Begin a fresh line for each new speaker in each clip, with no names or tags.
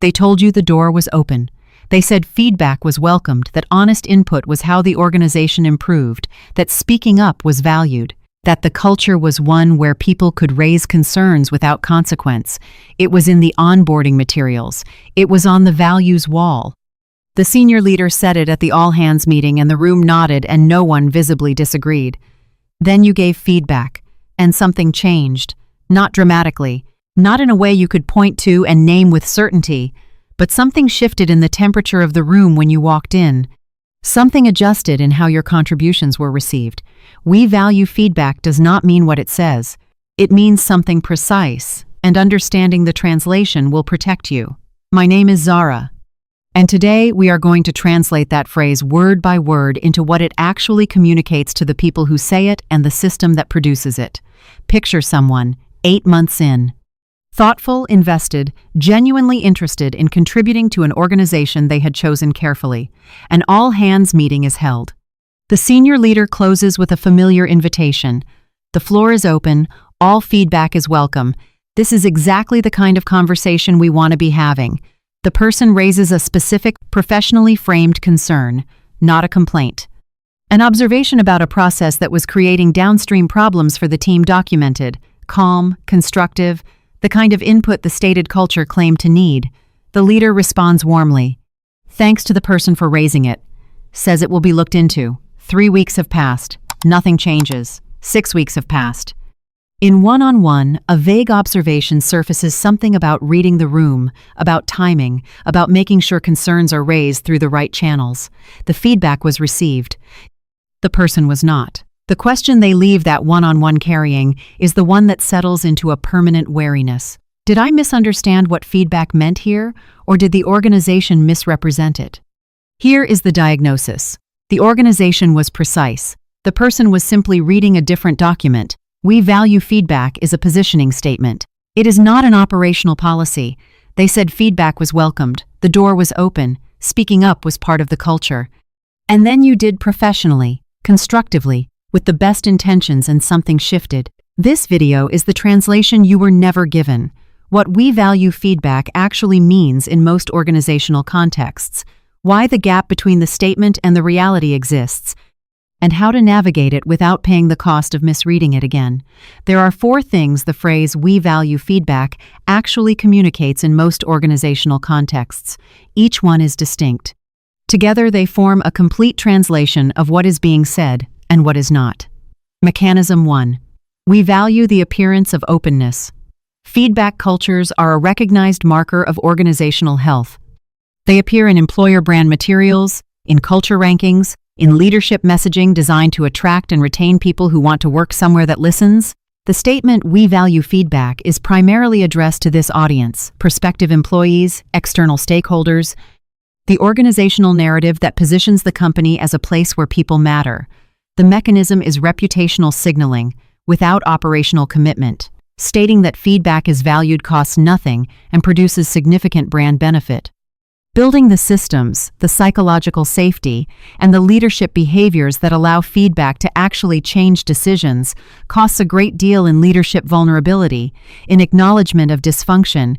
They told you the door was open. They said feedback was welcomed, that honest input was how the organization improved, that speaking up was valued, that the culture was one where people could raise concerns without consequence. It was in the onboarding materials. It was on the values wall. The senior leader said it at the all-hands meeting, and the room nodded and no one visibly disagreed. Then you gave feedback, and something changed. Not dramatically, not in a way you could point to and name with certainty, but something shifted in the temperature of the room when you walked in. Something adjusted in how your contributions were received. We value feedback does not mean what it says. It means something precise, and understanding the translation will protect you. My name is Zara, and today we are going to translate that phrase word by word into what it actually communicates to the people who say it and the system that produces it. Picture someone, 8 months in, thoughtful, invested, genuinely interested in contributing to an organization they had chosen carefully. An all-hands meeting is held. The senior leader closes with a familiar invitation. The floor is open, all feedback is welcome. This is exactly the kind of conversation we want to be having. The person raises a specific, professionally framed concern, not a complaint. An observation about a process that was creating downstream problems for the team documented. Calm, constructive, the kind of input the stated culture claimed to need. The leader responds warmly. Thanks to the person for raising it. Says it will be looked into. 3 weeks have passed. Nothing changes. 6 weeks have passed. In one-on-one, a vague observation surfaces something about reading the room, about timing, about making sure concerns are raised through the right channels. The feedback was received. The person was not. The question they leave that one-on-one carrying is the one that settles into a permanent wariness. Did I misunderstand what feedback meant here, or did the organization misrepresent it? Here is the diagnosis. The organization was precise. The person was simply reading a different document. We value feedback is a positioning statement. It is not an operational policy. They said feedback was welcomed. The door was open. Speaking up was part of the culture. And then you did professionally, constructively, with the best intentions, and something shifted. This video is the translation you were never given. What we value feedback actually means in most organizational contexts, why the gap between the statement and the reality exists, and how to navigate it without paying the cost of misreading it again. There are 4 things the phrase "we value feedback" actually communicates in most organizational contexts. Each one is distinct. Together they form a complete translation of what is being said and what is not. Mechanism 1. We value the appearance of openness. Feedback cultures are a recognized marker of organizational health. They appear in employer brand materials, in culture rankings, in leadership messaging designed to attract and retain people who want to work somewhere that listens. The statement "we value feedback" is primarily addressed to this audience: prospective employees, external stakeholders, the organizational narrative that positions the company as a place where people matter. The mechanism is reputational signaling, without operational commitment, stating that feedback is valued costs nothing and produces significant brand benefit. Building the systems, the psychological safety, and the leadership behaviors that allow feedback to actually change decisions costs a great deal in leadership vulnerability, in acknowledgement of dysfunction,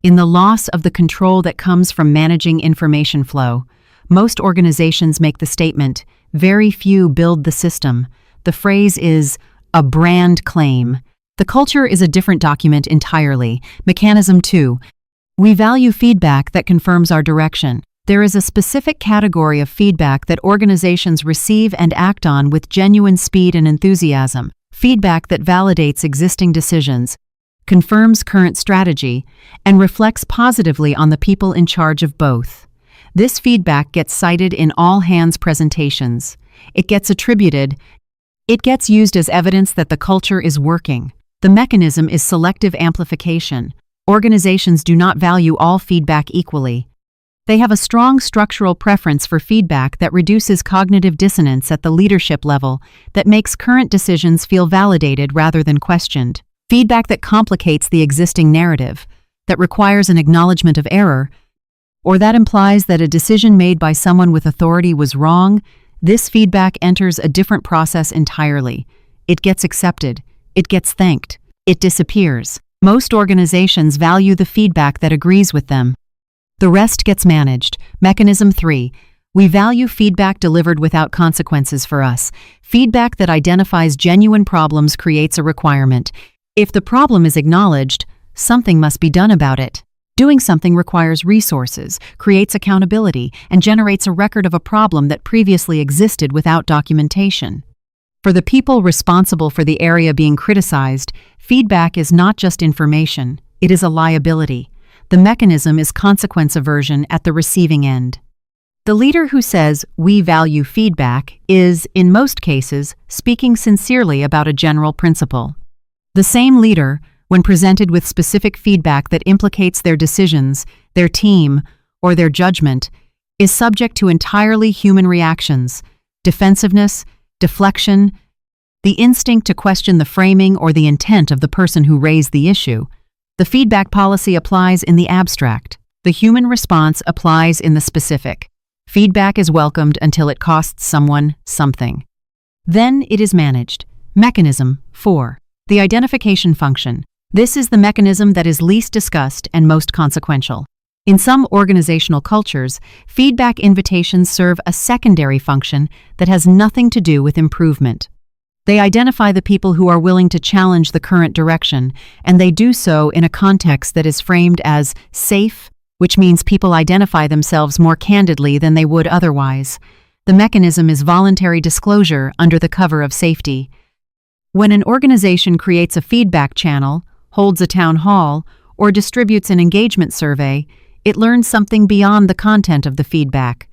in the loss of the control that comes from managing information flow. Most organizations make the statement, very few build the system. The phrase is a brand claim. The culture is a different document entirely. Mechanism 2. We value feedback that confirms our direction. There is a specific category of feedback that organizations receive and act on with genuine speed and enthusiasm. Feedback that validates existing decisions, confirms current strategy, and reflects positively on the people in charge of both. This feedback gets cited in all-hands presentations. It gets attributed. It gets used as evidence that the culture is working. The mechanism is selective amplification. Organizations do not value all feedback equally. They have a strong structural preference for feedback that reduces cognitive dissonance at the leadership level, that makes current decisions feel validated rather than questioned. Feedback that complicates the existing narrative, that requires an acknowledgement of error, or that implies that a decision made by someone with authority was wrong. This feedback enters a different process entirely. It gets accepted. It gets thanked. It disappears. Most organizations value the feedback that agrees with them. The rest gets managed. Mechanism 3. We value feedback delivered without consequences for us. Feedback that identifies genuine problems creates a requirement. If the problem is acknowledged, something must be done about it. Doing something requires resources, creates accountability, and generates a record of a problem that previously existed without documentation. For the people responsible for the area being criticized, feedback is not just information, it is a liability. The mechanism is consequence aversion at the receiving end. The leader who says, "We value feedback," is, in most cases, speaking sincerely about a general principle. The same leader, when presented with specific feedback that implicates their decisions, their team, or their judgment, is subject to entirely human reactions: defensiveness, deflection, the instinct to question the framing or the intent of the person who raised the issue. The feedback policy applies in the abstract. The human response applies in the specific. Feedback is welcomed until it costs someone something. Then it is managed. Mechanism 4. The identification function. This is the mechanism that is least discussed and most consequential. In some organizational cultures, feedback invitations serve a secondary function that has nothing to do with improvement. They identify the people who are willing to challenge the current direction, and they do so in a context that is framed as safe, which means people identify themselves more candidly than they would otherwise. The mechanism is voluntary disclosure under the cover of safety. When an organization creates a feedback channel, holds a town hall, or distributes an engagement survey, it learns something beyond the content of the feedback.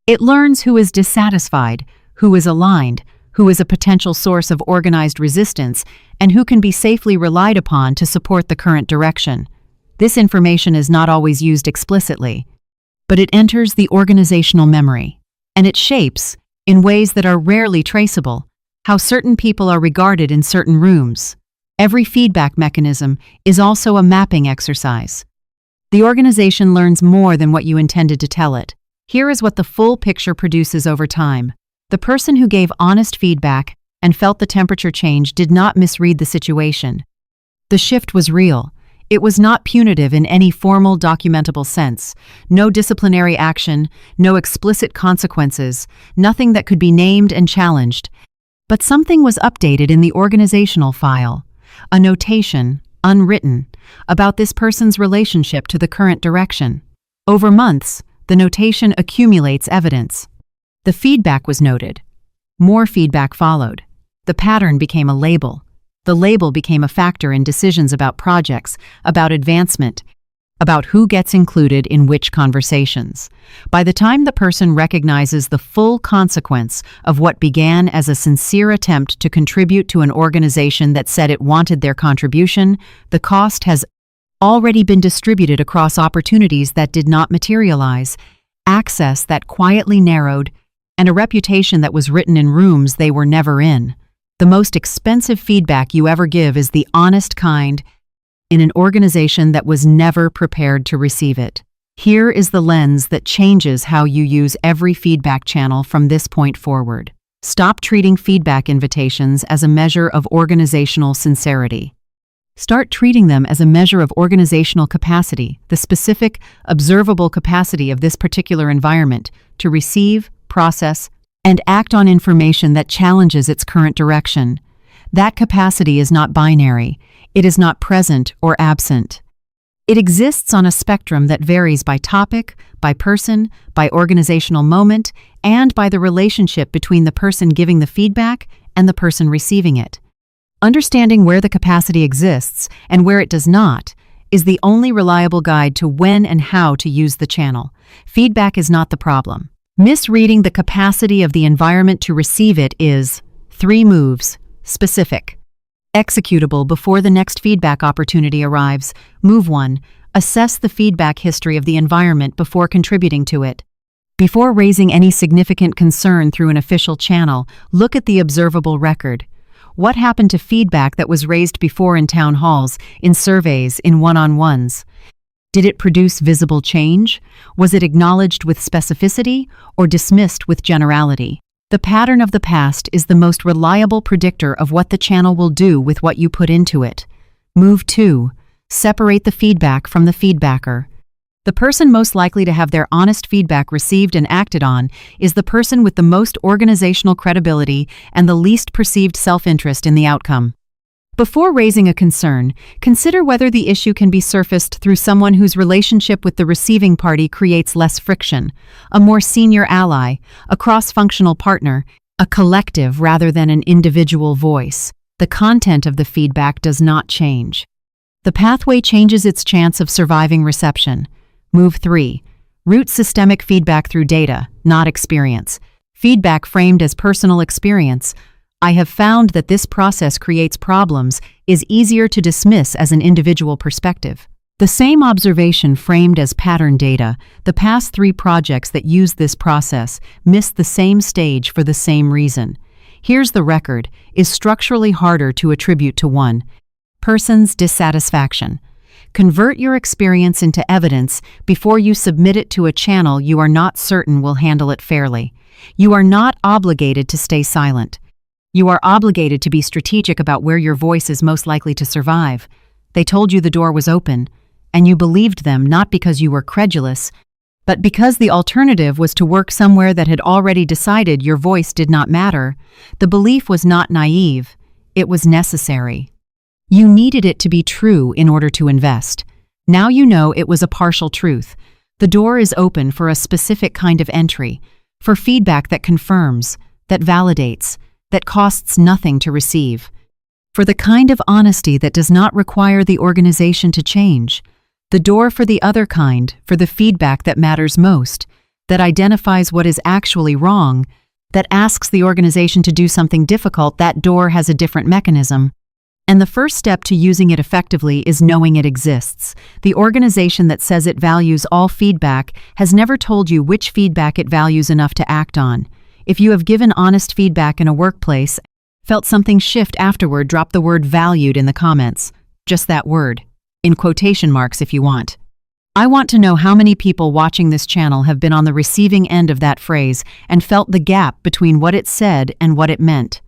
It learns who is dissatisfied, who is aligned, who is a potential source of organized resistance, and who can be safely relied upon to support the current direction. This information is not always used explicitly, but it enters the organizational memory, and it shapes, in ways that are rarely traceable, how certain people are regarded in certain rooms. Every feedback mechanism is also a mapping exercise. The organization learns more than what you intended to tell it. Here is what the full picture produces over time. The person who gave honest feedback and felt the temperature change did not misread the situation. The shift was real. It was not punitive in any formal, documentable sense. No disciplinary action, no explicit consequences, nothing that could be named and challenged. But something was updated in the organizational file. A notation, unwritten, about this person's relationship to the current direction. Over months, the notation accumulates evidence. The feedback was noted. More feedback followed. The pattern became a label. The label became a factor in decisions about projects, about advancement, about who gets included in which conversations. By the time the person recognizes the full consequence of what began as a sincere attempt to contribute to an organization that said it wanted their contribution, the cost has already been distributed across opportunities that did not materialize, access that quietly narrowed, and a reputation that was written in rooms they were never in. The most expensive feedback you ever give is the honest kind in an organization that was never prepared to receive it. Here is the lens that changes how you use every feedback channel from this point forward. Stop treating feedback invitations as a measure of organizational sincerity. Start treating them as a measure of organizational capacity, the specific, observable capacity of this particular environment to receive, process, and act on information that challenges its current direction. That capacity is not binary. It is not present or absent. It exists on a spectrum that varies by topic, by person, by organizational moment, and by the relationship between the person giving the feedback and the person receiving it. Understanding where the capacity exists and where it does not is the only reliable guide to when and how to use the channel. Feedback is not the problem. Misreading the capacity of the environment to receive it is 3 moves. Specific. Executable before the next feedback opportunity arrives. Move 1. Assess the feedback history of the environment before contributing to it. Before raising any significant concern through an official channel, look at the observable record. What happened to feedback that was raised before in town halls, in surveys, in one-on-ones? Did it produce visible change? Was it acknowledged with specificity or dismissed with generality? The pattern of the past is the most reliable predictor of what the channel will do with what you put into it. Move 2. Separate the feedback from the feedbacker. The person most likely to have their honest feedback received and acted on is the person with the most organizational credibility and the least perceived self-interest in the outcome. Before raising a concern, consider whether the issue can be surfaced through someone whose relationship with the receiving party creates less friction, a more senior ally, a cross-functional partner, a collective rather than an individual voice. The content of the feedback does not change. The pathway changes its chance of surviving reception. Move 3. Root systemic feedback through data, not experience. Feedback framed as personal experience. I have found that this process creates problems is easier to dismiss as an individual perspective. The same observation framed as pattern data, the past 3 projects that use this process missed the same stage for the same reason. Here's the record, is structurally harder to attribute to one. Person's dissatisfaction. Convert your experience into evidence before you submit it to a channel you are not certain will handle it fairly. You are not obligated to stay silent. You are obligated to be strategic about where your voice is most likely to survive. They told you the door was open, and you believed them not because you were credulous, but because the alternative was to work somewhere that had already decided your voice did not matter. The belief was not naive, it was necessary. You needed it to be true in order to invest. Now you know it was a partial truth. The door is open for a specific kind of entry, for feedback that confirms, that validates, that costs nothing to receive, for the kind of honesty that does not require the organization to change. The door for the other kind, for the feedback that matters most, that identifies what is actually wrong, that asks the organization to do something difficult, that door has a different mechanism. And the first step to using it effectively is knowing it exists. The organization that says it values all feedback has never told you which feedback it values enough to act on. If you have given honest feedback in a workplace, felt something shift afterward, drop the word valued in the comments. Just that word. In quotation marks if you want. I want to know how many people watching this channel have been on the receiving end of that phrase and felt the gap between what it said and what it meant.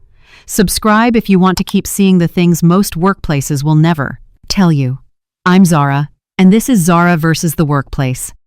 Subscribe if you want to keep seeing the things most workplaces will never tell you. I'm Zara, and this is Zara versus the Workplace.